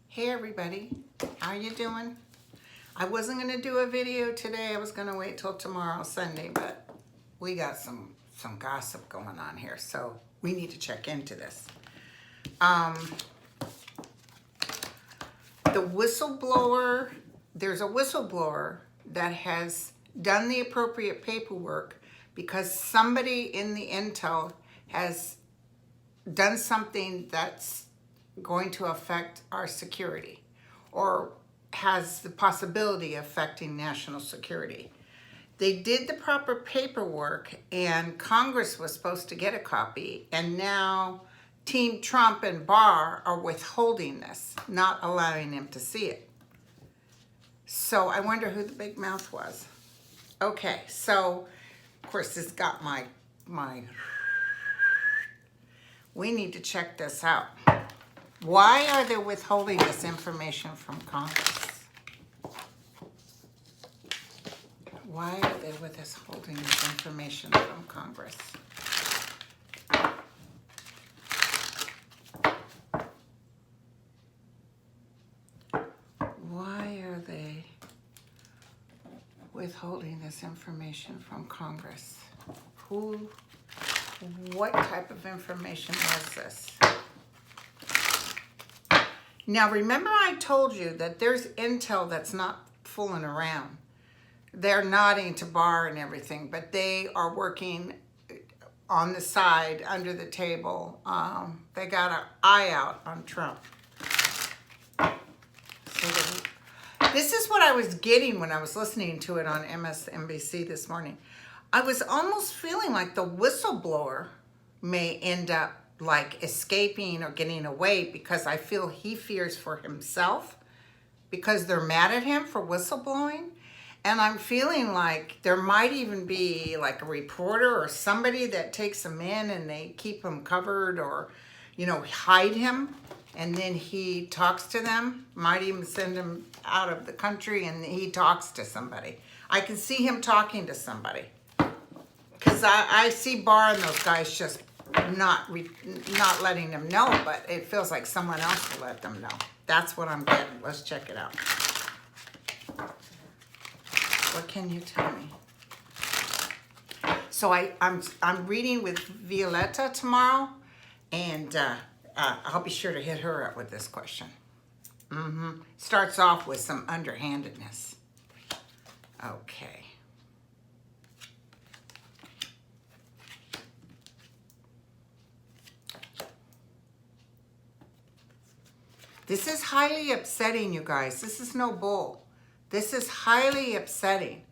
Hey everybody, how you doing? I wasn't going to do a video today. I was going to wait till tomorrow, Sunday, but we got some gossip going on here, so we need to check into this. The whistleblower, there's a whistleblower that has done the appropriate paperwork because somebody in the intel has done something that's going to affect our security or has the possibility of affecting national security. They did the proper paperwork and Congress was supposed to get a copy, and now Team Trump and Barr are withholding this, not allowing him to see it. So I wonder who the big mouth was. Okay, so of course this got my we need to check this out. Why are they withholding this information from Congress? Why are they withholding this information from Congress? Why are they withholding this information from Congress? What type of information was this? Now, remember I told you that there's intel that's not fooling around. They're nodding to Barr and everything, but they are working on the side, under the table. They got an eye out on Trump. So this is what I was getting when I was listening to it on MSNBC this morning. I was almost feeling like the whistleblower may end up like escaping or getting away, because I feel he fears for himself because they're mad at him for whistleblowing. And I'm feeling like there might even be like a reporter or somebody that takes him in and they keep him covered, or, you know, hide him. And then he talks to them, might even send him out of the country and he talks to somebody. I can see him talking to somebody. Because I see Barr and those guys just not letting them know, but it feels like someone else will let them know. That's what I'm getting. Let's check it out. What can you tell me? So I'm reading with Violetta tomorrow, and I'll be sure to hit her up with this question. Starts off with some underhandedness. Okay. This is highly upsetting, you guys. This is no bull. This is highly upsetting.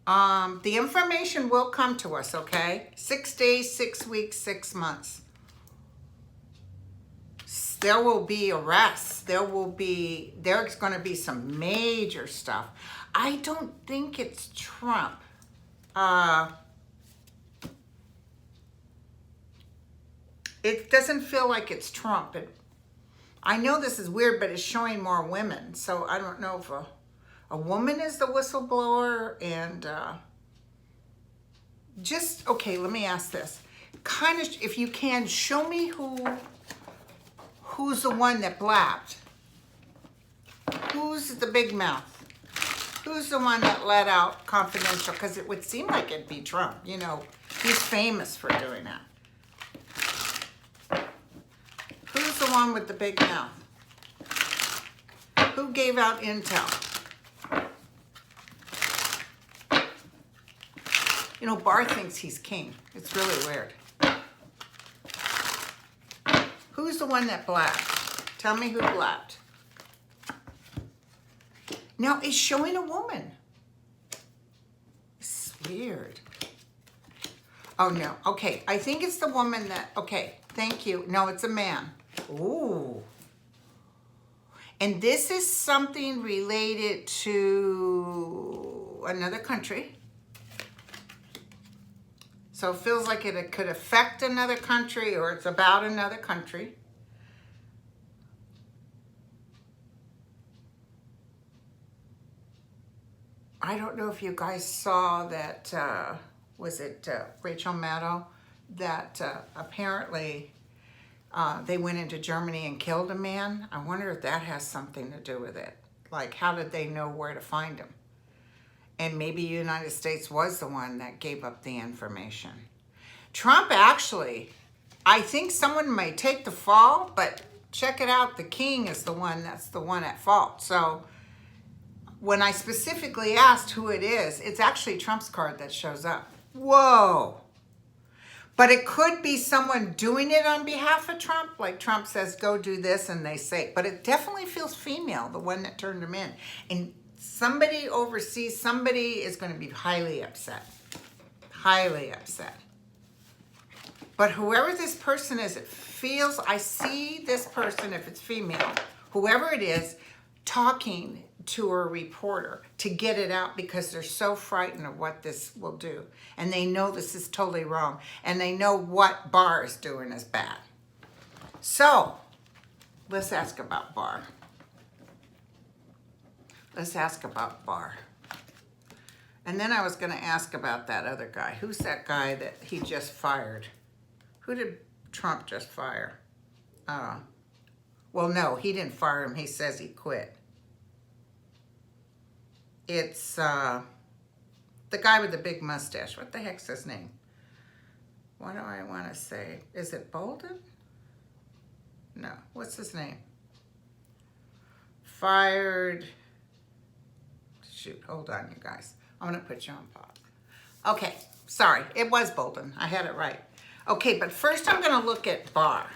The information will come to us, okay? 6 days, 6 weeks, 6 months. There will be arrests. There's going to be some major stuff. I don't think it's Trump. It doesn't feel like it's Trump. I know this is weird, but it's showing more women. So I don't know if a woman is the whistleblower. And okay, let me ask this. Kind of, if you can, show me who's the one that blabbed. Who's the big mouth? Who's the one that let out confidential? Because it would seem like it'd be Trump. You know, he's famous for doing that. Who's the one with the big mouth? Who gave out intel? You know, Barr thinks he's king. It's really weird. Who's the one that blabbed? Tell me who blabbed. Now, it's showing a woman. It's weird. Oh, no. Okay, I think it's the woman that, okay, thank you. No, it's a man. Ooh. And this is something related to another country. So it feels like it could affect another country, or it's about another country. I don't know if you guys saw that, was it Rachel Maddow, that apparently they went into Germany and killed a man. I wonder if that has something to do with it. Like, how did they know where to find him? And maybe the United States was the one that gave up the information. Trump actually, I think someone may take the fall, but check it out, the king is the one that's the one at fault. So when I specifically asked who it is, it's actually Trump's card that shows up. Whoa. But it could be someone doing it on behalf of Trump. Like Trump says, go do this, and they say. But it definitely feels female, the one that turned him in. And somebody overseas, somebody is going to be highly upset. Highly upset. But whoever this person is, it feels, I see this person, if it's female, whoever it is, talking to a reporter to get it out because they're so frightened of what this will do. And they know this is totally wrong. And they know what Barr is doing is bad. So, let's ask about Barr. Let's ask about Barr. And then I was going to ask about that other guy. Who's that guy that he just fired? Who did Trump just fire? Well, no, he didn't fire him. He says he quit. It's the guy with the big mustache. What the heck's his name? What do I want to say? Is it Bolton? No. What's his name? Fired. Shoot, hold on, you guys. I'm going to put you on pause. Okay, sorry. It was Bolton. I had it right. Okay, but first I'm going to look at Barr.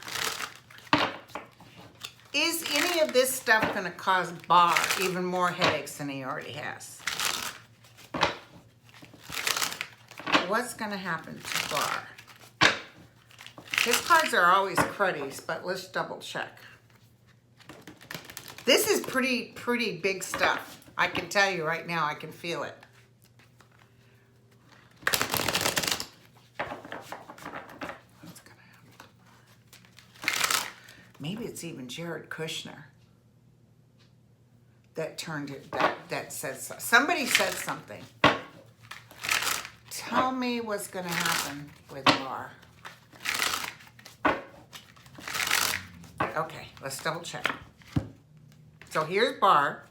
Is any of this stuff going to cause Barr even more headaches than he already has? What's going to happen to Barr? His cards are always cruddies, but let's double check. This is pretty big stuff. I can tell you right now, I can feel it. What's going to happen? Maybe it's even Jared Kushner that turned it, that said so. Somebody said something. Tell me what's going to happen with Barr. Okay, let's double check. So here's Barr,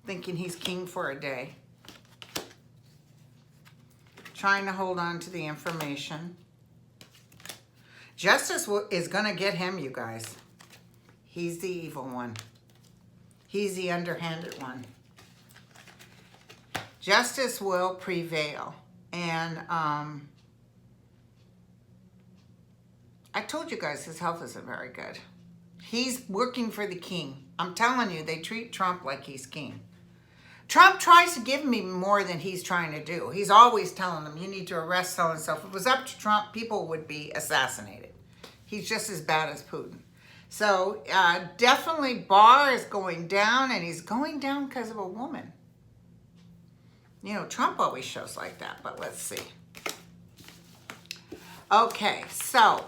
thinking he's king for a day, trying to hold on to the information. Justice is going to get him, you guys. He's the evil one. He's the underhanded one. Justice will prevail. And I told you guys his health isn't very good. He's working for the king. I'm telling you, they treat Trump like he's king. Trump tries to give me more than he's trying to do. He's always telling them, you need to arrest so-and-so. If it was up to Trump, people would be assassinated. He's just as bad as Putin. So definitely Barr is going down, and he's going down because of a woman. You know, Trump always shows like that, but let's see. Okay, so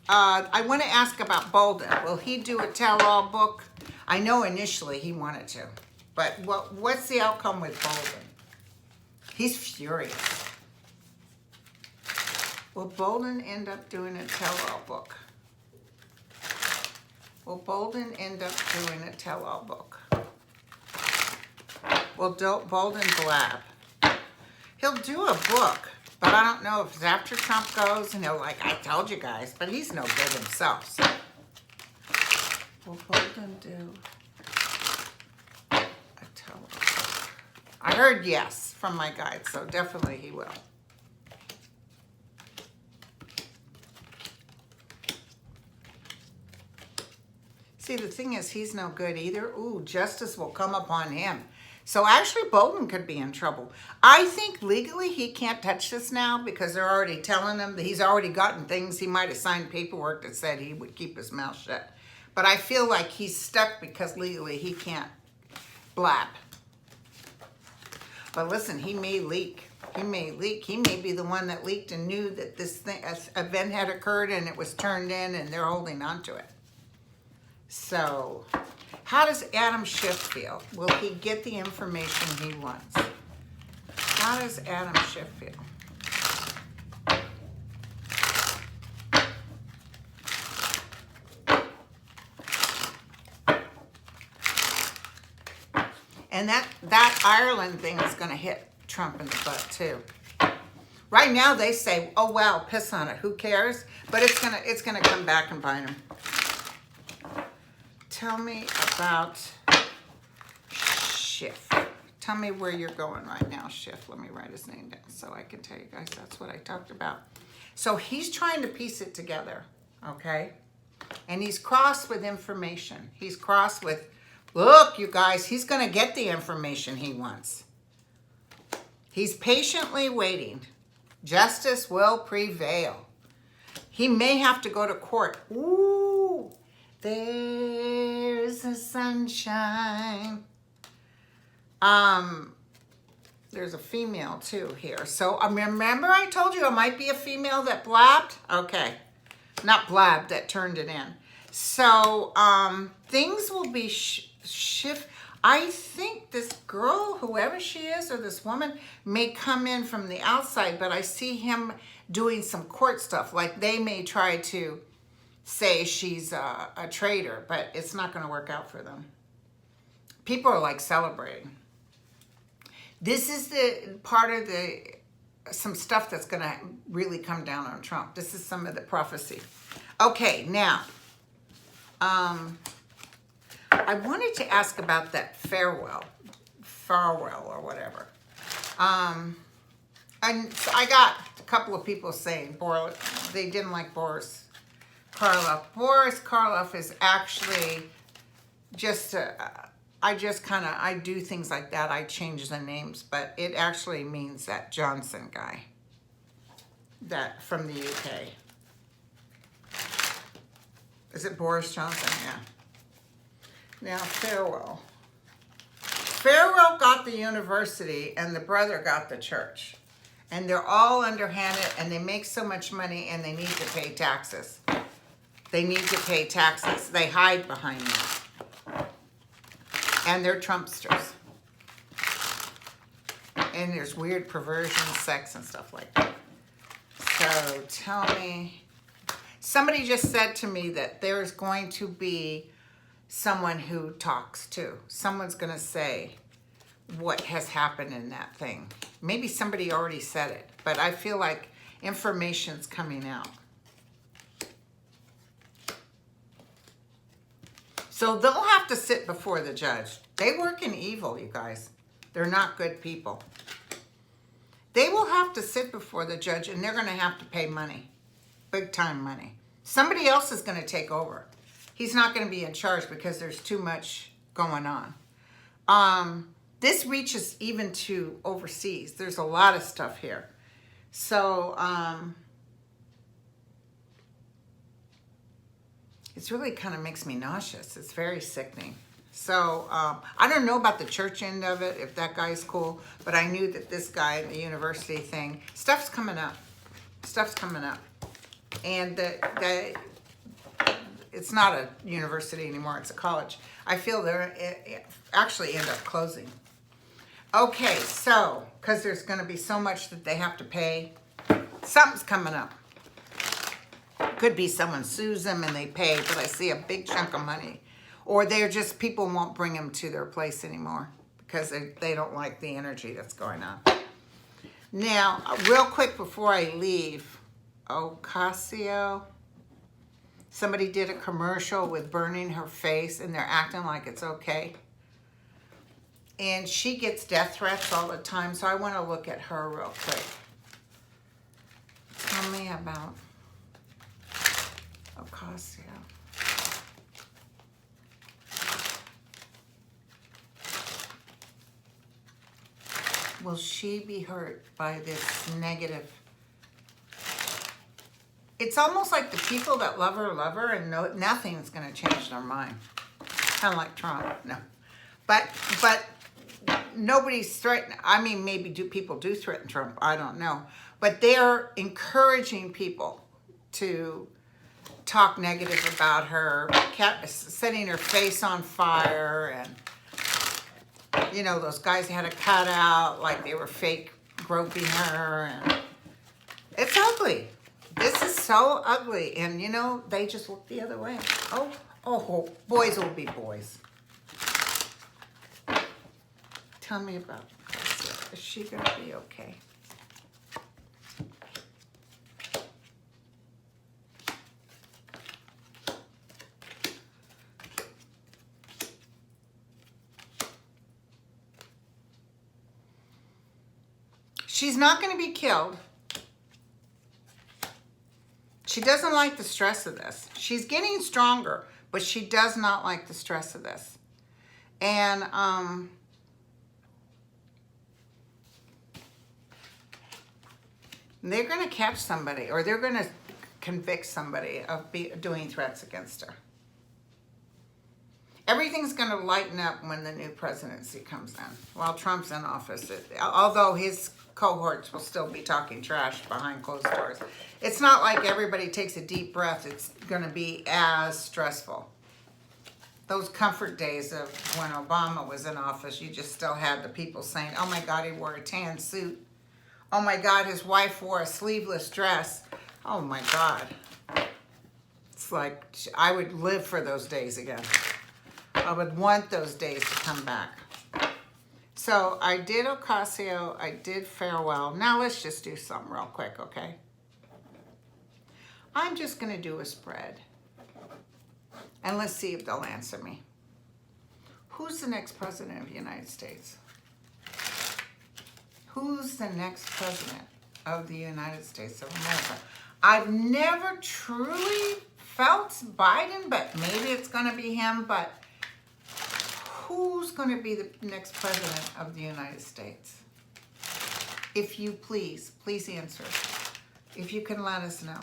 I want to ask about Bolton. Will he do a tell-all book? I know initially he wanted to, but what's the outcome with Bolton? He's furious. Will Bolton end up doing a tell-all book? Will Bolton end up doing a tell-all book? Will Bolton blab? He'll do a book, but I don't know if it's after Trump goes and he'll like, I told you guys, but he's no good himself. So. Will Bolton do a tell-all book? I heard yes from my guide, so definitely he will. See, the thing is, he's no good either. Ooh, justice will come upon him. So actually Bolton could be in trouble. I think legally he can't touch this now because they're already telling him that he's already gotten things. He might have signed paperwork that said he would keep his mouth shut. But I feel like he's stuck because legally he can't blab. But listen, he may leak. He may leak. He may be the one that leaked and knew that this event had occurred and it was turned in and they're holding on to it. So, how does Adam Schiff feel? Will he get the information he wants? How does Adam Schiff feel? And that Ireland thing is going to hit Trump in the butt too. Right now they say, "Oh well, piss on it. Who cares?" But it's gonna come back and bite him. Tell me about Schiff. Tell me where you're going right now, Schiff. Let me write his name down so I can tell you guys that's what I talked about. So he's trying to piece it together, okay? And he's crossed with information. He's crossed with, look, you guys, he's going to get the information he wants. He's patiently waiting. Justice will prevail. He may have to go to court. Ooh, there's the sunshine. There's a female too here. So remember I told you it might be a female that blabbed? Okay. Not blabbed, that turned it in. So things will be shift. I think this girl, whoever she is, or this woman, may come in from the outside, but I see him doing some court stuff. Like they may try to say she's a traitor, but it's not going to work out for them. People are like celebrating. This is the part of some stuff that's going to really come down on Trump. This is some of the prophecy. Okay, now, I wanted to ask about that Farwell or whatever. And so I got a couple of people saying they didn't like Boris Karloff. Boris Karloff is actually just I do things like that. I change the names, but it actually means that Johnson guy, that from the UK. Is it Boris Johnson? Yeah. Now, Farwell. Farwell got the university and the brother got the church. And they're all underhanded and they make so much money and they need to pay taxes. They need to pay taxes. They hide behind that. And they're Trumpsters. And there's weird perversion, sex, and stuff like that. So tell me, somebody just said to me that there's going to be someone who talks too. Someone's going to say what has happened in that thing. Maybe somebody already said it, but I feel like information's coming out. So they'll have to sit before the judge. They work in evil, you guys. They're not good people. They will have to sit before the judge and they're going to have to pay money. Big time money. Somebody else is going to take over. He's not going to be in charge because there's too much going on. This reaches even to overseas. There's a lot of stuff here. So, it really kind of makes me nauseous. It's very sickening. So, I don't know about the church end of it, if that guy's cool, but I knew that this guy, the university thing, stuff's coming up. Stuff's coming up. And it's not a university anymore, it's a college. I feel they're actually end up closing. Okay, so, because there's going to be so much that they have to pay, something's coming up. Could be someone sues them and they pay, but I see a big chunk of money. Or they're just, people won't bring them to their place anymore because they don't like the energy that's going on. Now, real quick before I leave, Ocasio, somebody did a commercial with burning her face and they're acting like it's okay. And she gets death threats all the time, so I want to look at her real quick. Tell me about Ocasio. will she be hurt by this negative? It's almost like the people that love her, and nothing's going to change their mind. Kind of like Trump, no. But nobody's threatening. I mean, maybe people do threaten Trump. I don't know. But they're encouraging people to talk negative about her, setting her face on fire, and you know, those guys had a cutout like they were fake groping her, and it's ugly. This is so ugly, and you know, they just look the other way. Oh, boys will be boys. Tell me about Ocasio. Is she gonna be okay? She's not going to be killed. She doesn't like the stress of this. She's getting stronger, but she does not like the stress of this. And they're going to catch somebody, or they're going to convict somebody of doing threats against her. Everything's going to lighten up when the new presidency comes in. While Trump's in office, although his cohorts will still be talking trash behind closed doors. It's not like everybody takes a deep breath. It's going to be as stressful. Those comfort days of when Obama was in office, you just still had the people saying, oh my God, he wore a tan suit. Oh my God, his wife wore a sleeveless dress. Oh my God. It's like, I would live for those days again. I would want those days to come back. So I did Ocasio, I did Falwell. Now let's just do something real quick, okay? I'm just going to do a spread. And let's see if they'll answer me. Who's the next president of the United States? Who's the next president of the United States of America? I've never truly felt Biden, but maybe it's going to be him, but who's going to be the next president of the United States? If you please answer. If you can let us know.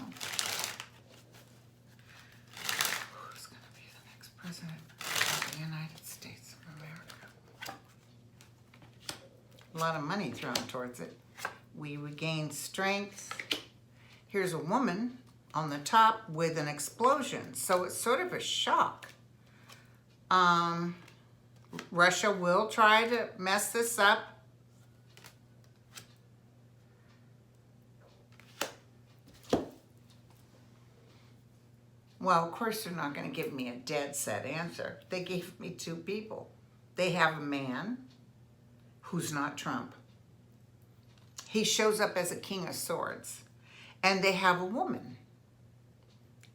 Who's going to be the next president of the United States of America? A lot of money thrown towards it. We regain strength. Here's a woman on the top with an explosion. So it's sort of a shock. Russia will try to mess this up. Well, of course, they're not going to give me a dead set answer. They gave me two people. They have a man who's not Trump. He shows up as a king of swords. And they have a woman.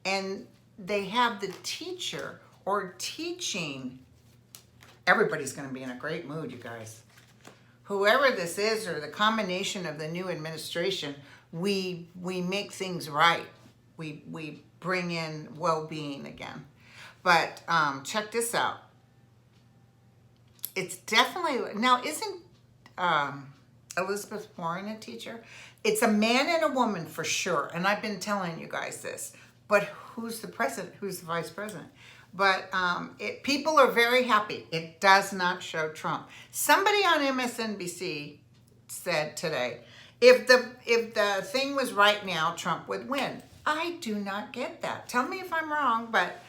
And they have the teacher or teaching. Everybody's going to be in a great mood, you guys. Whoever this is, or the combination of the new administration, we make things right. We bring in well-being again. But check this out. It's definitely, now isn't Elizabeth Warren a teacher? It's a man and a woman for sure. And I've been telling you guys this. But who's the president? Who's the vice president? But people are very happy. It does not show Trump. Somebody on MSNBC said today, if the thing was right now, Trump would win. I do not get that. Tell me if I'm wrong, but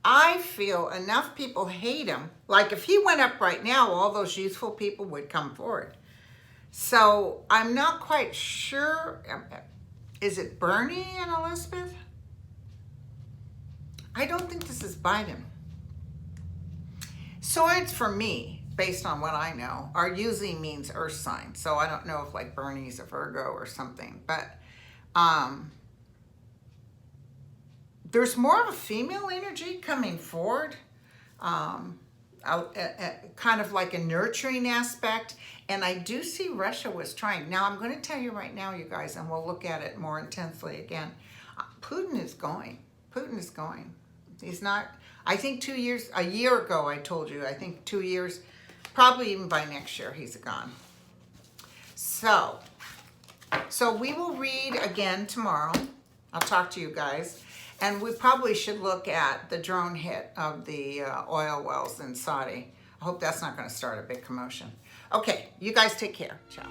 I feel enough people hate him. Like if he went up right now, all those youthful people would come forward. So I'm not quite sure. Is it Bernie and Elizabeth? I don't think this is Biden. Swords for me, based on what I know, are usually means earth sign. So I don't know if like Bernie's a Virgo or something. But there's more of a female energy coming forward. Kind of like a nurturing aspect. And I do see Russia was trying. Now I'm going to tell you right now, you guys, and we'll look at it more intensely again. Putin is going. Putin is going. He's not, I think a year ago I told you, I think 2 years, probably even by next year he's gone. So we will read again tomorrow. I'll talk to you guys. And we probably should look at the drone hit of the oil wells in Saudi. I hope that's not going to start a big commotion. Okay, you guys take care. Ciao.